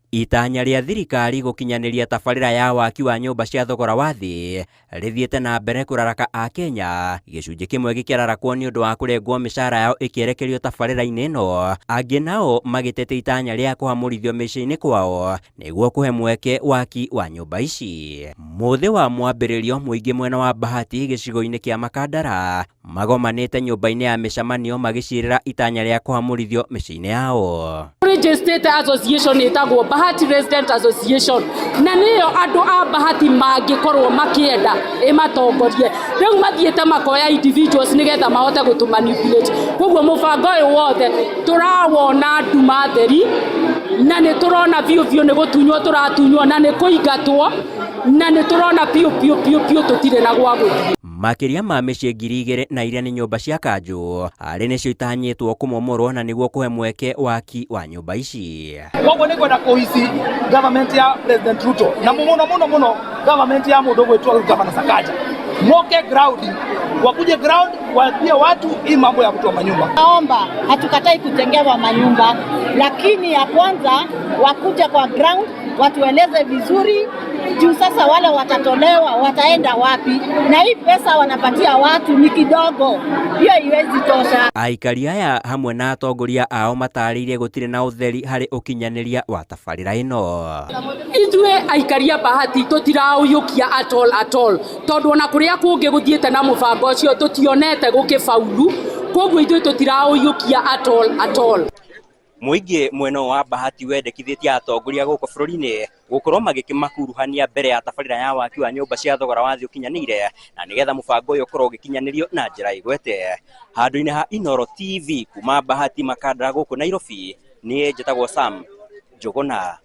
Itanya rĩa thirikari gukinyaniria tabarĩra ya waki wa nyũmba cia thogora wa thĩ rithiĩte na mbere kũraraka a Kenya, gĩcunjĩ kĩmwe gĩkĩrarakwo nĩ ũndũ wa kũrengwo mĩcara yao ĩkĩerekerio tabarĩra-inĩ ĩno, angĩ nao magĩtete itanya rĩa kũhamũrithio mĩciĩ-inĩ kwao nĩguo kũhe mweke waki wa nyũmba ici. Mũthĩ wa mwambĩrĩrio, mũingĩ mwena wa Bahati gĩcigo-inĩ kĩa Makandara magomanĩte nyũmba-inĩ ya mĩcemanio magĩcirĩra itanya rĩa kũhamũrithio mĩciĩ-inĩ yao. State Association itagwo Bahati Resident Association, na niyo andu a Bahati mangikorwo makienda imatongorie riu mathiete makoya individuals nigetha mahote gutumanipulate. Koguo mubango uyu wothe turawona nduma theri na ni turona biu ni gutunywo turatunywo na ni kuingatwo na ni turona piu tutire na gwa guthii. Makiria ma mĩciĩ 2,000 na iria nĩ nyũmba cia kanjũ arĩ nĩcio itanyĩtwo kũmomorwo na nĩguo kũhe mweke waki wa nyũmba ici. Koguo nĩ kwenda kũhici government ya President Ruto na muno government ya mũndũ gwĩtwo Gavana Sakaja moke ground, wakuje ground waambie watu hii mambo ya kutoa manyumba. Naomba hatukatai kutengewa manyumba, lakini ya kwanza wakuje kwa ground watueleze vizuri juu sasa wale watatolewa wataenda wapi, na hii pesa wanapatia watu ni kidogo, hiyo haiwezi tosha. Aikari aya hamwe na atongoria ao matarĩirie gũtirĩ na ũtheri harĩ ũkinyanĩria wa tabarĩra ĩno. Ithuĩ aikari a Bahati tũtiraũyũkia at all, tondũ ona kũrĩa kũngĩ gũthiĩte na mũbango ũcio tũtionete gũkĩbaulu, koguo ithuĩ tũtiraũyũkia at all. Mũingĩ mwena wa Bahati wendekithĩtie atongoria gũkũ bũrũri-inĩ gũkorwo magĩkĩmakuruhania mbere ya tabarĩra ya waki wa nyũmba cia thogora wa thĩ ũkinyanĩire, na nĩgetha mũbango ũyũ ũkorwo ũgĩkinyanĩrio na njĩra ĩgwete. Handũ-inĩ ha Inooro TV kuma Bahati Makandara gũkũ Nairobi, niĩ njĩtagwo Sam Njũgũna.